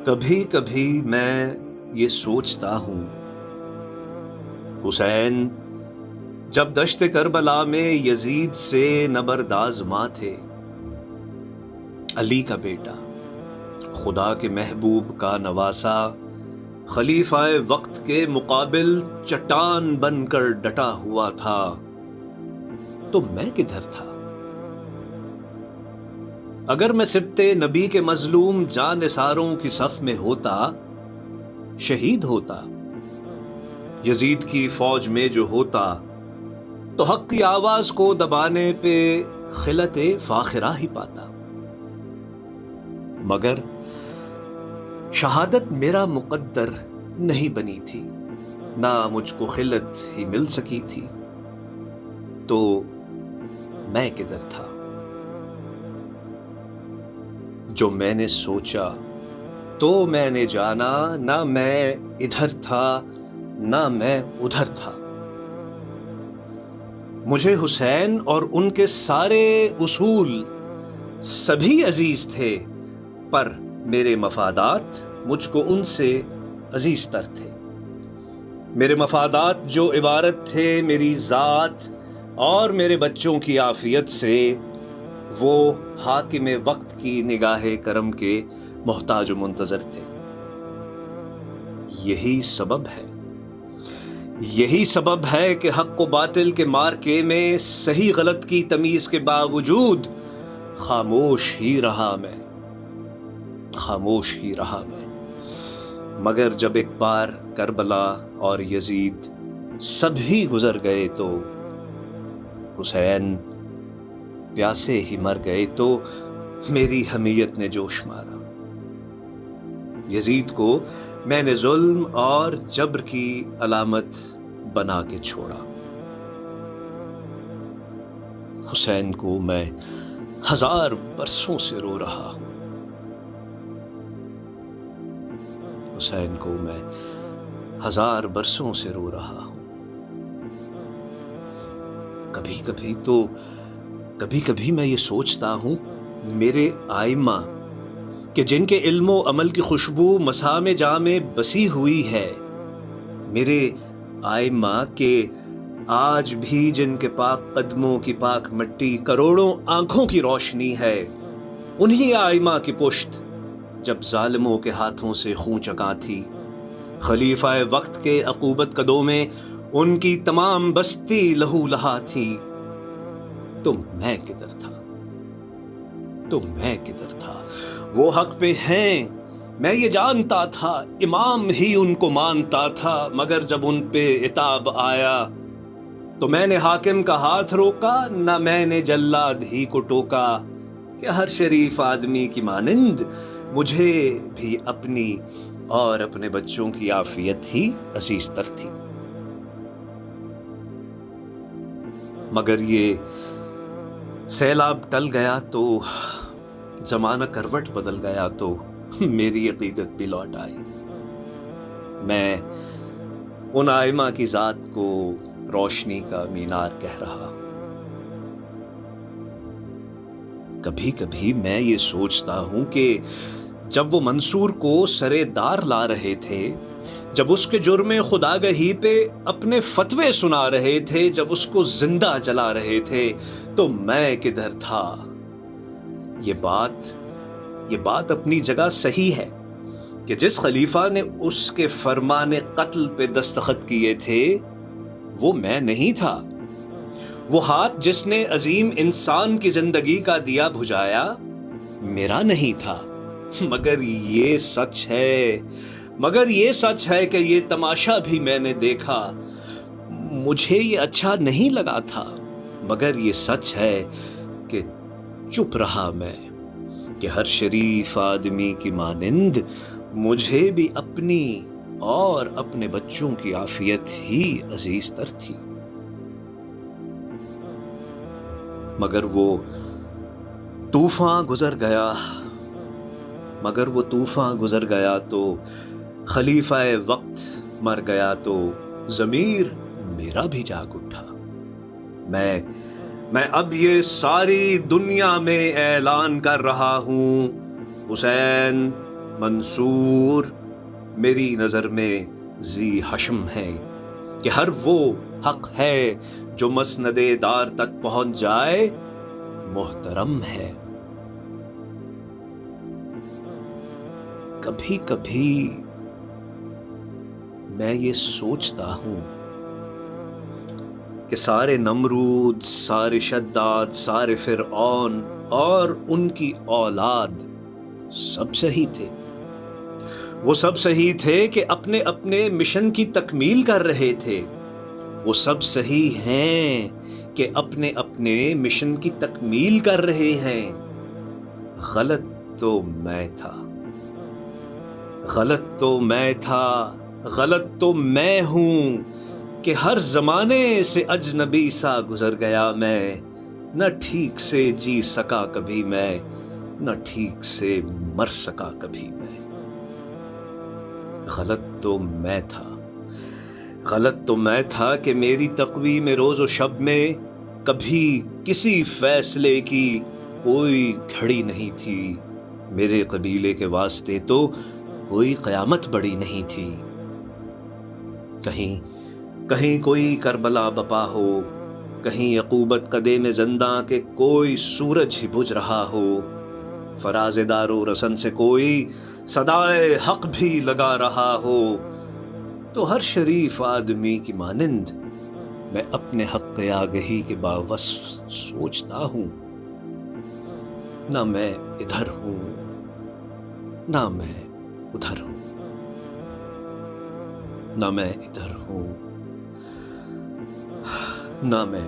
کبھی کبھی میں یہ سوچتا ہوں، حسین جب دشت کربلا میں یزید سے نبرداز ماں تھے، علی کا بیٹا، خدا کے محبوب کا نواسا، خلیفہ وقت کے مقابل چٹان بن کر ڈٹا ہوا تھا، تو میں کدھر تھا؟ اگر میں سبط نبی کے مظلوم جاں نثاروں کی صف میں ہوتا، شہید ہوتا، یزید کی فوج میں جو ہوتا، تو حق کی آواز کو دبانے پہ خلت فاخرہ ہی پاتا، مگر شہادت میرا مقدر نہیں بنی تھی، نہ مجھ کو خلت ہی مل سکی تھی، تو میں کدھر تھا؟ جو میں نے سوچا تو میں نے جانا، نہ میں ادھر تھا نہ میں ادھر تھا۔ مجھے حسین اور ان کے سارے اصول سبھی عزیز تھے، پر میرے مفادات مجھ کو ان سے عزیز تر تھے۔ میرے مفادات جو عبارت تھے میری ذات اور میرے بچوں کی عافیت سے، وہ حاکم وقت کی نگاہ کرم کے محتاج و منتظر تھے۔ یہی سبب ہے کہ حق و باطل کے مارکے میں صحیح غلط کی تمیز کے باوجود خاموش ہی رہا میں۔ مگر جب ایک بار کربلا اور یزید سب ہی گزر گئے تو حسین پیاسے ہی مر گئے، تو میری حمیت نے جوش مارا۔ یزید کو میں نے ظلم اور جبر کی علامت بنا کے چھوڑا، حسین کو میں 1000 برسوں سے رو رہا ہوں، حسین کو میں 1000 برسوں سے رو رہا ہوں۔ کبھی کبھی میں یہ سوچتا ہوں، میرے آئمہ کہ جن کے علم و عمل کی خوشبو مسام جاں میں بسی ہوئی ہے، میرے آئمہ کہ آج بھی جن کے پاک قدموں کی پاک مٹی کروڑوں آنکھوں کی روشنی ہے، انہی آئمہ کی پشت جب ظالموں کے ہاتھوں سے خون چکا تھی، خلیفہ وقت کے عقوبت قدوں میں ان کی تمام بستی لہو لہا تھی، تو میں کدھر تھا؟ وہ حق پہ ہیں، میں یہ جانتا تھا، امام ہی ان کو مانتا تھا، مگر جب ان پہ عتاب آیا تو میں نے حاکم کا ہاتھ روکا، نہ میں نے جلاد ہی کو ٹوکا، کہ ہر شریف آدمی کی مانند مجھے بھی اپنی اور اپنے بچوں کی عافیت ہی عزیز تر تھی۔ مگر یہ سیلاب ٹل گیا تو زمانہ کروٹ بدل گیا، تو میری عقیدت بھی لوٹ آئی۔ میں ان آئمہ کی ذات کو روشنی کا مینار کہہ رہا ہوں۔ کبھی کبھی میں یہ سوچتا ہوں کہ جب وہ منصور کو سرے دار لا رہے تھے، جب اس کے جرم خداگہی پہ اپنے فتوے سنا رہے تھے، جب اس کو زندہ جلا رہے تھے، تو میں کدھر تھا؟ یہ بات اپنی جگہ صحیح ہے کہ جس خلیفہ نے اس کے فرمان قتل پہ دستخط کیے تھے وہ میں نہیں تھا، وہ ہاتھ جس نے عظیم انسان کی زندگی کا دیا بجھایا میرا نہیں تھا، مگر یہ سچ ہے کہ یہ تماشا بھی میں نے دیکھا، مجھے یہ اچھا نہیں لگا تھا، مگر یہ سچ ہے کہ چپ رہا میں، کہ ہر شریف آدمی کی مانند مجھے بھی اپنی اور اپنے بچوں کی عافیت ہی عزیز تر تھی۔ مگر وہ طوفان گزر گیا تو خلیفہ وقت مر گیا، تو ضمیر میرا بھی جاگ اٹھا، میں اب یہ ساری دنیا میں اعلان کر رہا ہوں، حسین منصور میری نظر میں ذی حشم ہے، کہ ہر وہ حق ہے جو مسند دار تک پہنچ جائے محترم ہے۔ کبھی کبھی میں یہ سوچتا ہوں کہ سارے نمرود، سارے شداد، سارے فرعون اور ان کی اولاد سب صحیح تھے۔ وہ سب صحیح تھے کہ اپنے اپنے مشن کی تکمیل کر رہے تھے۔ وہ سب صحیح ہیں کہ اپنے اپنے مشن کی تکمیل کر رہے ہیں۔ غلط تو میں تھا، غلط تو میں تھا، غلط تو میں ہوں کہ ہر زمانے سے اجنبی سا گزر گیا میں، نہ ٹھیک سے جی سکا کبھی میں، نہ ٹھیک سے مر سکا کبھی میں۔ غلط تو میں تھا، غلط تو میں تھا کہ میری تقویم روز و شب میں کبھی کسی فیصلے کی کوئی گھڑی نہیں تھی۔ میرے قبیلے کے واسطے تو کوئی قیامت بڑی نہیں تھی۔ کہیں کوئی کربلا بپا ہو، کہیں عقوبت قدے میں زنداں کے کوئی سورج ہی بجھ رہا ہو، فراز دار و رسن سے کوئی صدائے حق بھی لگا رہا ہو، تو ہر شریف آدمی کی مانند میں اپنے حق آگہی کے باوصف سوچتا ہوں، نہ میں ادھر ہوں نہ میں ادھر ہوں، نہ میں ادھر ہوں نہ میں